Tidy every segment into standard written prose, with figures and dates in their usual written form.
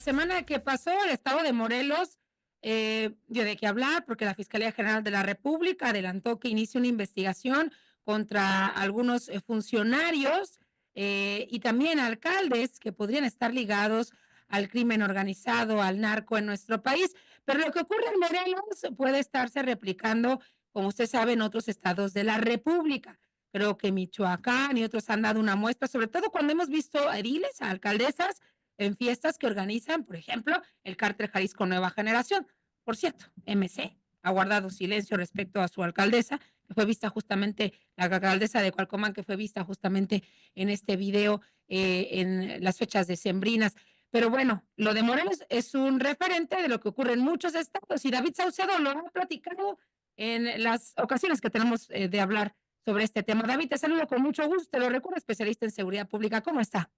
Semana que pasó, el estado de Morelos dio de qué hablar porque la Fiscalía General de la República adelantó que inicia una investigación contra algunos funcionarios y también alcaldes que podrían estar ligados al crimen organizado, al narco en nuestro país. Pero lo que ocurre en Morelos puede estarse replicando, como usted sabe, en otros estados de la República. Creo que Michoacán y otros han dado una muestra, sobre todo cuando hemos visto a ediles, a alcaldesas en fiestas que organizan, por ejemplo, el Cártel Jalisco Nueva Generación. Por cierto, MC ha guardado silencio respecto a su alcaldesa, que fue vista justamente, la alcaldesa de Cualcomán, que fue vista justamente en este video en las fechas decembrinas. Pero bueno, lo de Morelos es un referente de lo que ocurre en muchos estados y David Saucedo lo ha platicado en las ocasiones que tenemos de hablar sobre este tema. David, te saludo con mucho gusto, te lo recuerdo, especialista en seguridad pública. ¿Cómo está?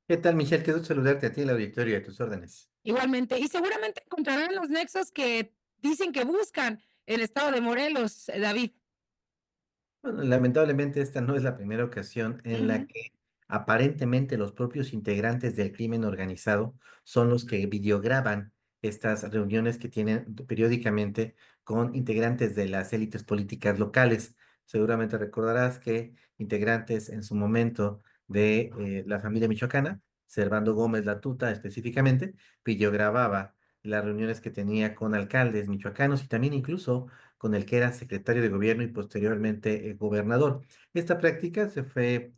¿Qué tal, Michelle? Qué gusto saludarte a ti, el auditorio y a tus órdenes. Igualmente, y seguramente encontrarán los nexos que dicen que buscan el estado de Morelos, David. Bueno, lamentablemente esta no es la primera ocasión en la Ujú, que aparentemente los propios integrantes del crimen organizado son los que videograban estas reuniones que tienen periódicamente con integrantes de las élites políticas locales. Seguramente recordarás que integrantes en su momento de la familia michoacana, Servando Gómez Latuta específicamente, videogrababa las reuniones que tenía con alcaldes michoacanos y también incluso con el que era secretario de gobierno y posteriormente gobernador. Esta práctica se fue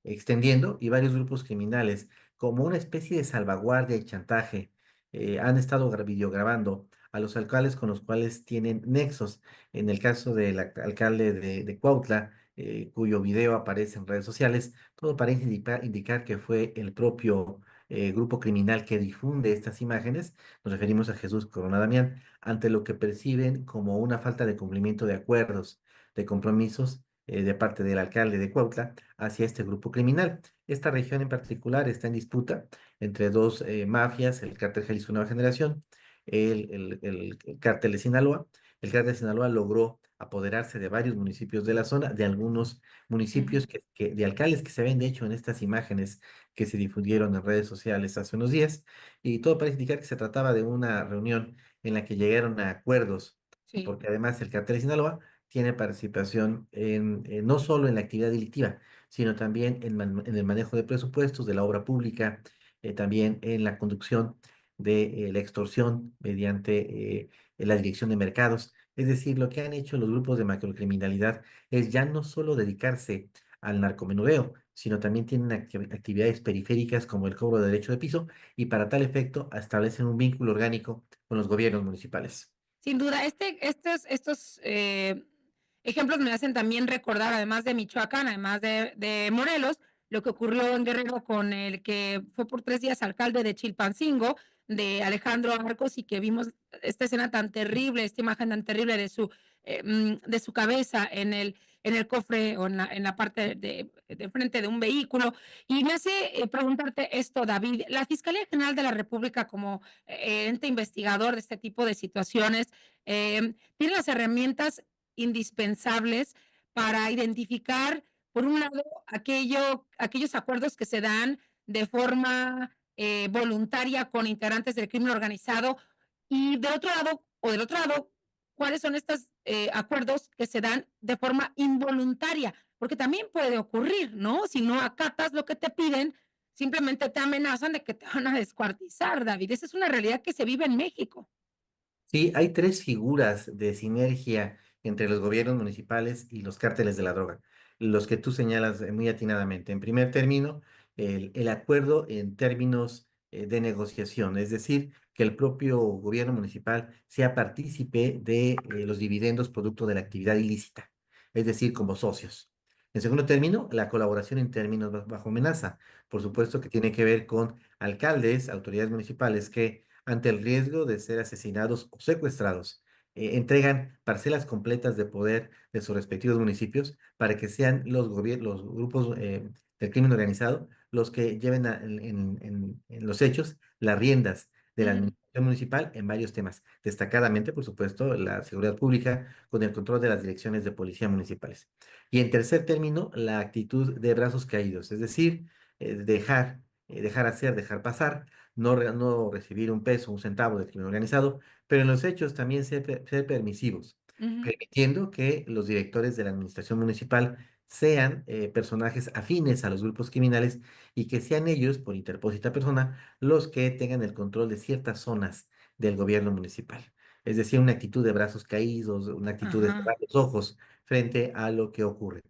extendiendo y varios grupos criminales, como una especie de salvaguardia y chantaje, han estado videograbando a los alcaldes con los cuales tienen nexos. En el caso del alcalde de Cuautla, cuyo video aparece en redes sociales, todo parece indicar que fue el propio grupo criminal que difunde estas imágenes. Nos referimos a Jesús Corona Damián, ante lo que perciben como una falta de cumplimiento de acuerdos, de compromisos de parte del alcalde de Cuautla hacia este grupo criminal. Esta región en particular está en disputa entre dos mafias, el cártel Jalisco Nueva Generación, el cártel de Sinaloa. El cártel de Sinaloa logró apoderarse de varios municipios de la zona, de algunos municipios ujú. de alcaldes que se ven de hecho en estas imágenes que se difundieron en redes sociales hace unos días, y todo parece indicar que se trataba de una reunión en la que llegaron a acuerdos, Sí. porque además el cartel de Sinaloa tiene participación no solo en la actividad delictiva, sino también en el manejo de presupuestos de la obra pública, también en la conducción de la extorsión mediante la dirección de mercados. Es decir, lo que han hecho los grupos de macrocriminalidad es ya no solo dedicarse al narcomenudeo, sino también tienen actividades periféricas como el cobro de derecho de piso y para tal efecto establecen un vínculo orgánico con los gobiernos municipales. Sin duda, estos ejemplos me hacen también recordar, además de Michoacán, además de Morelos, lo que ocurrió en Guerrero con el que fue por 3 días alcalde de Chilpancingo, de Alejandro Arcos, y que vimos esta escena tan terrible, esta imagen tan terrible de su cabeza en el cofre o en la parte de frente de un vehículo. Y me hace preguntarte esto, David. La Fiscalía General de la República, como ente investigador de este tipo de situaciones, tiene las herramientas indispensables para identificar, por un lado, aquellos acuerdos que se dan de forma voluntaria con integrantes del crimen organizado y del otro lado, cuáles son estos acuerdos que se dan de forma involuntaria, porque también puede ocurrir, ¿no? Si no acatas lo que te piden, simplemente te amenazan de que te van a descuartizar, David. Esa es una realidad que se vive en México. Sí, hay tres figuras de sinergia entre los gobiernos municipales y los cárteles de la droga, los que tú señalas muy atinadamente. En primer término, el acuerdo en términos de negociación, es decir, que el propio gobierno municipal sea partícipe de los dividendos producto de la actividad ilícita, es decir, como socios. En segundo término, la colaboración en términos bajo amenaza, por supuesto que tiene que ver con alcaldes, autoridades municipales que ante el riesgo de ser asesinados o secuestrados, entregan parcelas completas de poder de sus respectivos municipios para que sean los grupos del crimen organizado los que lleven en los hechos las riendas de la Ujú. administración municipal en varios temas, destacadamente, por supuesto, la seguridad pública con el control de las direcciones de policía municipales. Y en tercer término, la actitud de brazos caídos, es decir, dejar hacer, dejar pasar no recibir un peso, un centavo del crimen organizado, pero en los hechos también ser permisivos, Ujú. permitiendo que los directores de la administración municipal sean personajes afines a los grupos criminales y que sean ellos, por interpósita persona, los que tengan el control de ciertas zonas del gobierno municipal. Es decir, una actitud de brazos caídos, una actitud de cerrar Ajá, los ojos frente a lo que ocurre.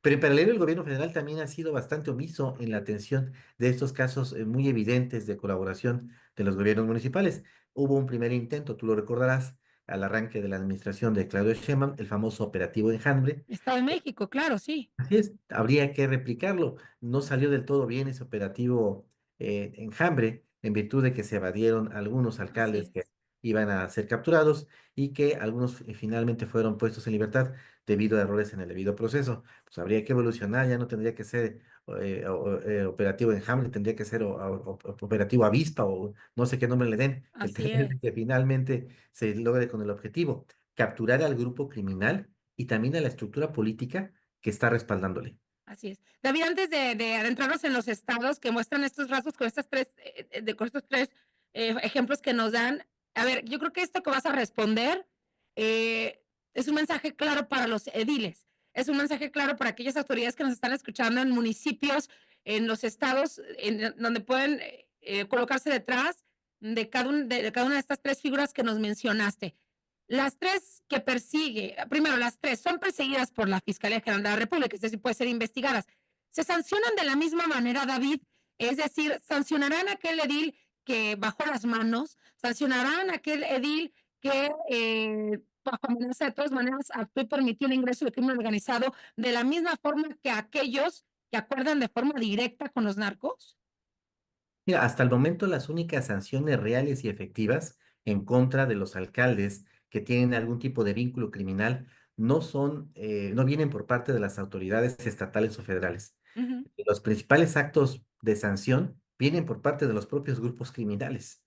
Pero en paralelo, el gobierno federal también ha sido bastante omiso en la atención de estos casos muy evidentes de colaboración de los gobiernos municipales. Hubo un primer intento, tú lo recordarás, al arranque de la administración de Claudio Sheinbaum, el famoso operativo Enjambre. Estado de México, claro, sí, Así es, habría que replicarlo. No salió del todo bien ese operativo Enjambre, en virtud de que se evadieron algunos así alcaldes que es, iban a ser capturados y que algunos finalmente fueron puestos en libertad debido a errores en el debido proceso. Pues habría que evolucionar, ya no tendría que ser operativo Enjambre, tendría que ser operativo Avispa o no sé qué nombre le den. El así tema es es. de que finalmente se logre con el objetivo, capturar al grupo criminal y también a la estructura política que está respaldándole. Así es. David, antes de adentrarnos en los estados que muestran estos rasgos con estas 3, con estos 3 ejemplos que nos dan, a ver, yo creo que esto que vas a responder, es un mensaje claro para los ediles, es un mensaje claro para aquellas autoridades que nos están escuchando en municipios, en los estados, en donde pueden, colocarse detrás de cada una de estas 3 figuras que nos mencionaste. Las 3 que persigue, primero, las 3 son perseguidas por la Fiscalía General de la República, es decir, pueden ser investigadas. ¿Se sancionan de la misma manera, David? Es decir, ¿sancionarán a aquel edil que bajó las manos? ¿Sancionarán a aquel edil que, bajo amenaza de todas maneras actuó y permitió el ingreso de crimen organizado de la misma forma que aquellos que acuerdan de forma directa con los narcos? Mira, hasta el momento las únicas sanciones reales y efectivas en contra de los alcaldes que tienen algún tipo de vínculo criminal no vienen por parte de las autoridades estatales o federales. Ujú, Los principales actos de sanción vienen por parte de los propios grupos criminales,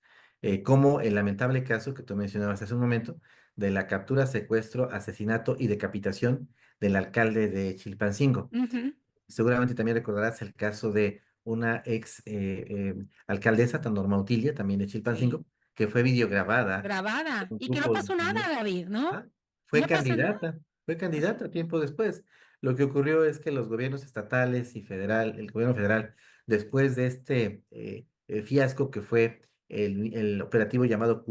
como el lamentable caso que tú mencionabas hace un momento de la captura, secuestro, asesinato y decapitación del alcalde de Chilpancingo. ujú, Seguramente también recordarás el caso de una ex alcaldesa, tan Norma Utilia, también de sí, Chilpancingo, que fue videograbada por grabada. un Y que no grupo de pasó nada, ingenieros. David, ¿no? Ah, No pasa nada. fue Así candidata es. tiempo después. Lo que ocurrió es que los gobiernos estatales y federal, el gobierno federal, después de este fiasco que fue el operativo llamado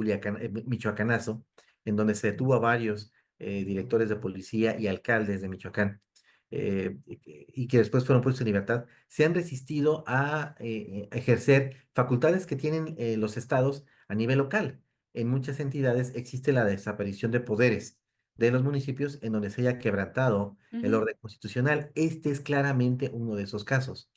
Michoacanazo, en donde se detuvo a varios directores de policía y alcaldes de Michoacán, y que después fueron puestos en libertad, se han resistido a ejercer facultades que tienen los estados a nivel local. En muchas entidades existe la desaparición de poderes de los municipios en donde se haya quebrantado el Ujú, orden constitucional. Este es claramente uno de esos casos.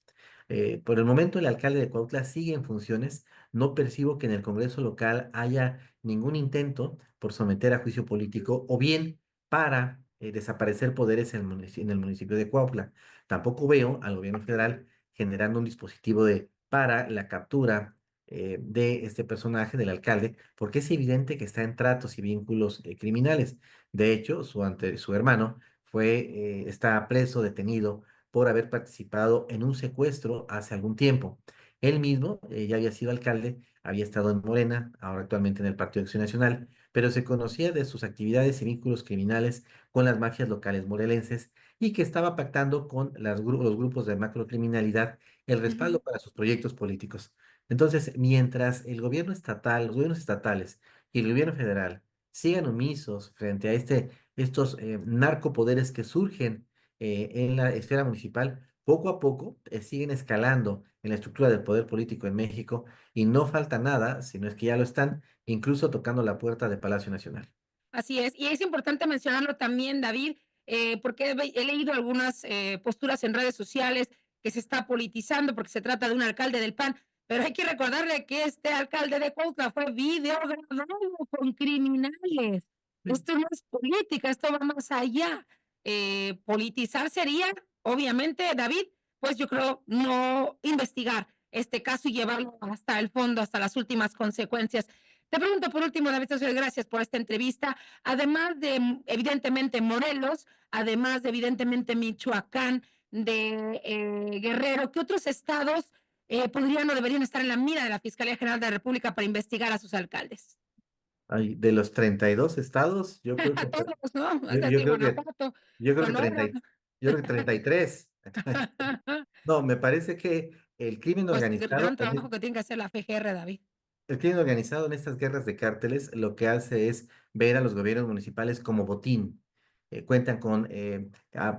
Por el momento, el alcalde de Cuautla sigue en funciones. No percibo que en el Congreso local haya ningún intento por someter a juicio político o bien para desaparecer poderes en el municipio de Cuautla. Tampoco veo al gobierno federal generando un dispositivo para la captura de este personaje, del alcalde, porque es evidente que está en tratos y vínculos criminales. De hecho, su hermano está preso, detenido por haber participado en un secuestro hace algún tiempo. Él mismo ya había sido alcalde, había estado en Morena, ahora actualmente en el Partido de Acción Nacional, pero se conocía de sus actividades y vínculos criminales con las mafias locales morelenses y que estaba pactando con los grupos de macrocriminalidad el ujú, respaldo para sus proyectos políticos. Entonces, mientras el gobierno estatal, los gobiernos estatales y el gobierno federal sigan omisos frente a estos narcopoderes que surgen en la esfera municipal, poco a poco siguen escalando en la estructura del poder político en México y no falta nada, si no es que ya lo están, incluso tocando la puerta de Palacio Nacional. así es. Y es importante mencionarlo también, David, porque he leído algunas posturas en redes sociales que se está politizando porque se trata de un alcalde del PAN, pero hay que recordarle que este alcalde de Cuautla fue videograbado con criminales. Sí. Esto no es política, esto va más allá. Politizar sería, obviamente, David, pues yo creo no investigar este caso y llevarlo hasta el fondo, hasta las últimas consecuencias. Te pregunto por último, David, gracias por esta entrevista. Además de, evidentemente, Morelos, además de, evidentemente, Michoacán, de Guerrero, ¿qué otros estados podrían o deberían estar en la mira de la Fiscalía General de la República para investigar a sus alcaldes. Ay, de los 32 estados, yo creo A que, todos, ¿no? yo, Hasta yo de creo que, Guanajuato, yo creo que Sonora. 30, yo creo que 33. No, me parece que el crimen Pues el organizado gran trabajo que tiene que hacer la FGR, David. el crimen organizado en estas guerras de cárteles lo que hace es ver a los gobiernos municipales como botín. Cuentan con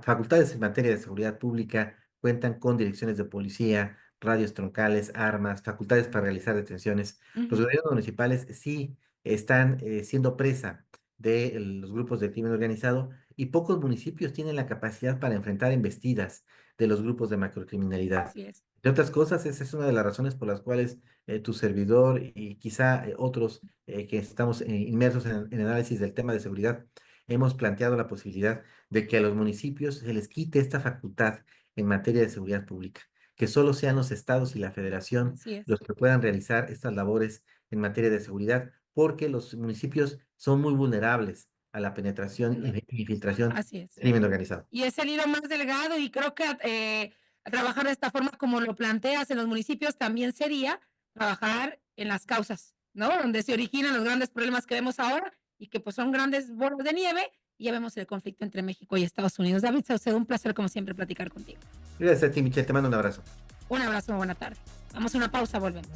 facultades en materia de seguridad pública, cuentan con direcciones de policía, radios troncales, armas, facultades para realizar detenciones. Los Ujú. gobiernos municipales sí están siendo presa de los grupos de crimen organizado y pocos municipios tienen la capacidad para enfrentar embestidas de los grupos de macrocriminalidad. Así es. De otras cosas, esa es una de las razones por las cuales tu servidor y quizá otros que estamos inmersos en el análisis del tema de seguridad, hemos planteado la posibilidad de que a los municipios se les quite esta facultad en materia de seguridad pública, que solo sean los estados y la federación Así es. los que puedan realizar estas labores en materia de seguridad, porque los municipios son muy vulnerables a la penetración y infiltración Así es. del crimen organizado. Y es el hilo más delgado y creo que trabajar de esta forma como lo planteas en los municipios también sería trabajar en las causas, ¿no? Donde se originan los grandes problemas que vemos ahora y que pues son grandes bolas de nieve y ya vemos el conflicto entre México y Estados Unidos. David, ha sido un placer como siempre platicar contigo. Gracias a ti, Michelle, te mando un abrazo. Un abrazo, buena tarde. Vamos a una pausa, volvemos.